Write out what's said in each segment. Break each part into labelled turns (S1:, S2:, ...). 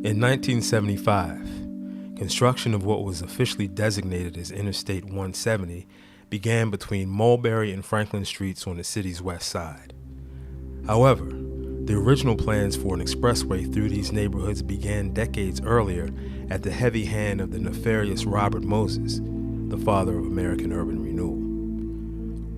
S1: In 1975, construction of what was officially designated as Interstate 170 began between Mulberry and Franklin Streets on the city's west side. However, the original plans for an expressway through these neighborhoods began decades earlier at the heavy hand of the nefarious Robert Moses, the father of American urban renewal.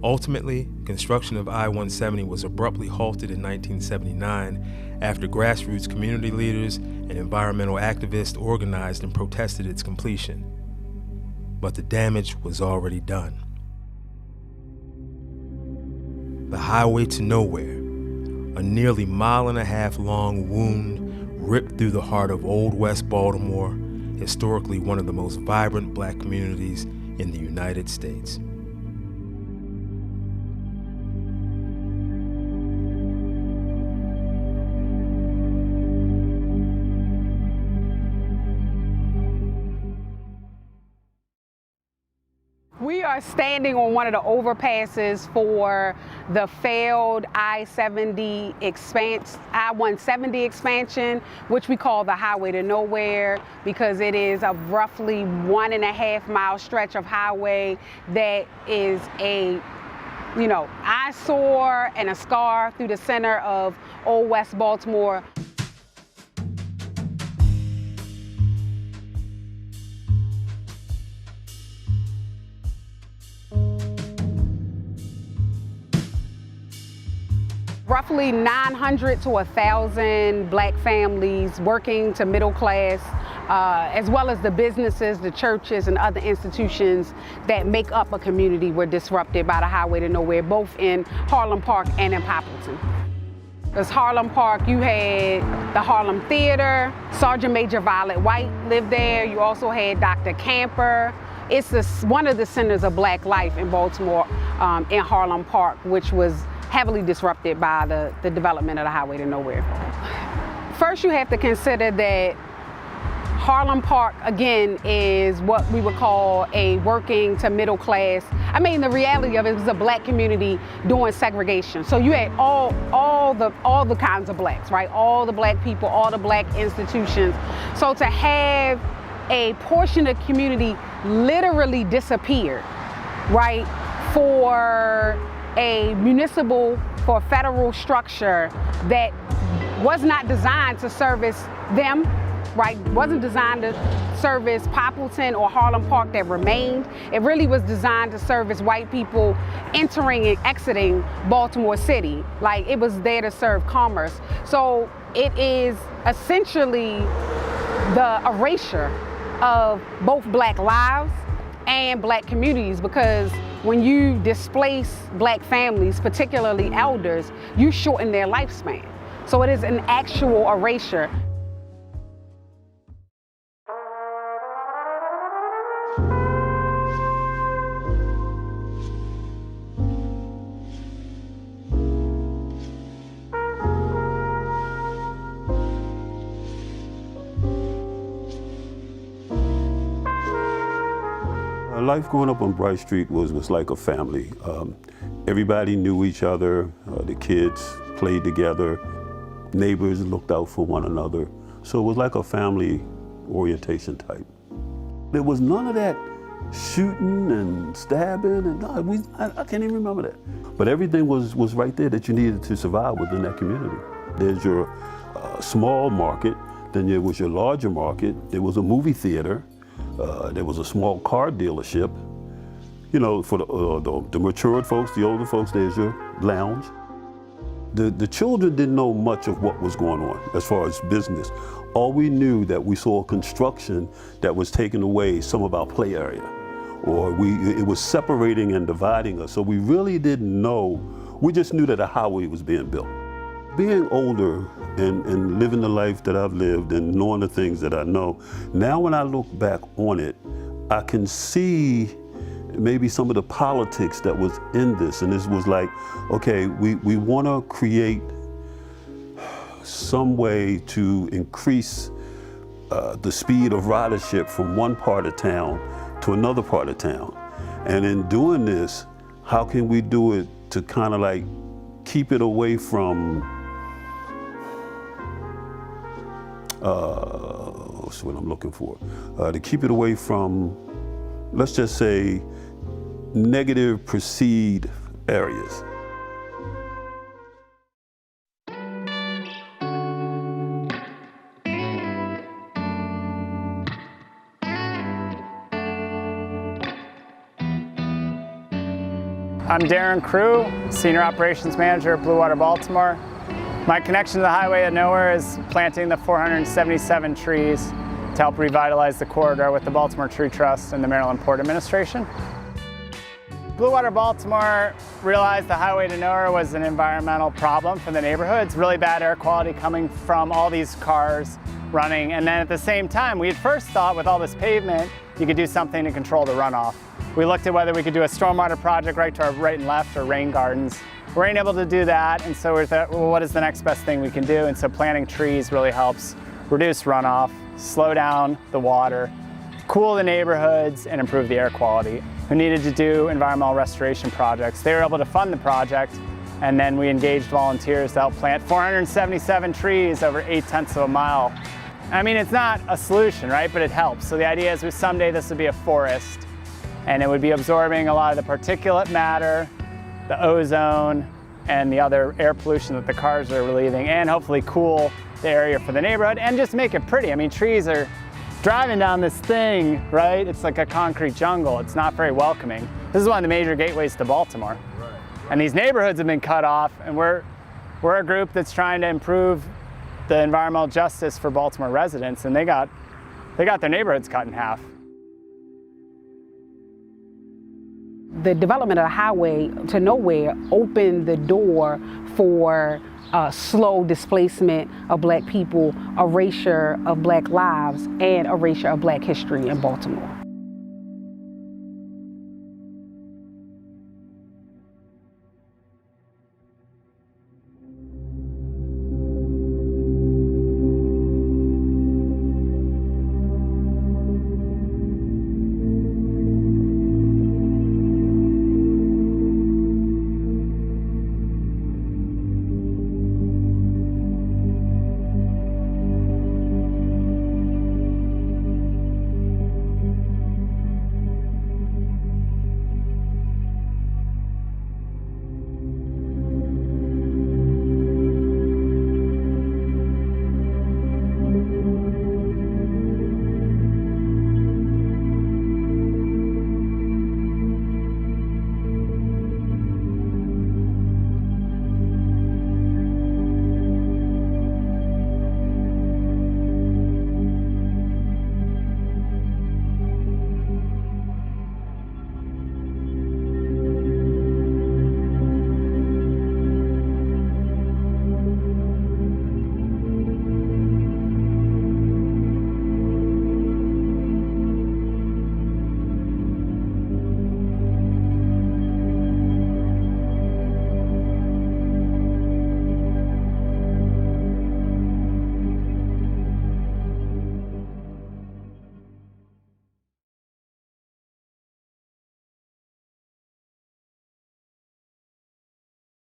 S1: Ultimately, construction of I-170 was abruptly halted in 1979 after grassroots community leaders and environmental activists organized and protested its completion. But the damage was already done. The highway to nowhere, a nearly mile-and-a-half-long wound ripped through the heart of Old West Baltimore, historically one of the most vibrant black communities in the United States.
S2: We are standing on one of the overpasses for the failed I-170 expansion, which we call the highway to nowhere, because it is a roughly 1.5 mile stretch of highway that is a eyesore and a scar through the center of Old West Baltimore. Roughly 900 to 1,000 black families working to middle class, as well as the businesses, the churches, and other institutions that make up a community were disrupted by the highway to nowhere, both in Harlem Park and in Poppleton. Because Harlem Park, you had the Harlem Theater, Sergeant Major Violet White lived there. You also had Dr. Camper. It's one of the centers of black life in Baltimore, in Harlem Park, which was heavily disrupted by the development of the highway to nowhere. First, you have to consider that Harlem Park, again, is what we would call a working to middle class. I mean, the reality of it was a black community doing segregation. So you had all the kinds of blacks, right? All the black people, all the black institutions. So to have a portion of the community literally disappeared, right, for a federal structure that was not designed to service them, right? Wasn't designed to service Poppleton or Harlem Park that remained. It really was designed to service white people entering and exiting Baltimore City. Like, it was there to serve commerce. So it is essentially the erasure of both black lives and black communities, because when you displace black families, particularly elders, you shorten their lifespan. So it is an actual erasure.
S3: Life growing up on Bright Street was like a family. Everybody knew each other. The kids played together. Neighbors looked out for one another. So it was like a family orientation type. There was none of that shooting and stabbing, and I can't even remember that. But everything was right there that you needed to survive within that community. There's your small market, then there was your larger market, there was a movie theater, there was a small car dealership. You know, for the matured folks, the older folks, there's your lounge. The children didn't know much of what was going on as far as business. All we knew that we saw construction that was taking away some of our play area, or it was separating and dividing us. So we really didn't know. We just knew that a highway was being built. Being older and living the life that I've lived and knowing the things that I know, now when I look back on it, I can see maybe some of the politics that was in this. And this was like, okay, we want to create some way to increase the speed of ridership from one part of town to another part of town. And in doing this, how can we do it to kind of like keep it away from what's what I'm looking for? To keep it away from, let's just say, negative perceived areas.
S4: I'm Darren Crew, Senior Operations Manager at Blue Water Baltimore. My connection to the highway of nowhere is planting the 477 trees to help revitalize the corridor with the Baltimore Tree Trust and the Maryland Port Administration. Blue Water Baltimore realized the highway to nowhere was an environmental problem for the neighborhoods, really bad air quality coming from all these cars running, and then at the same time we had first thought with all this pavement you could do something to control the runoff. We looked at whether we could do a stormwater project right to our right and left or rain gardens. We weren't able to do that, and so we thought, well, what is the next best thing we can do? And so planting trees really helps reduce runoff, slow down the water, cool the neighborhoods, and improve the air quality. We needed to do environmental restoration projects. They were able to fund the project, and then we engaged volunteers to help plant 477 trees over 0.8 of a mile. I mean, it's not a solution, right? But it helps. So the idea is someday this would be a forest, and it would be absorbing a lot of the particulate matter, the ozone, and the other air pollution that the cars are relieving, and hopefully cool the area for the neighborhood and just make it pretty. I mean, trees are driving down this thing, right? It's like a concrete jungle. It's not very welcoming. This is one of the major gateways to Baltimore. Right. And these neighborhoods have been cut off, and we're a group that's trying to improve the environmental justice for Baltimore residents, and they got their neighborhoods cut in half.
S2: The development of the highway to nowhere opened the door for slow displacement of Black people, erasure of Black lives, and erasure of Black history in Baltimore.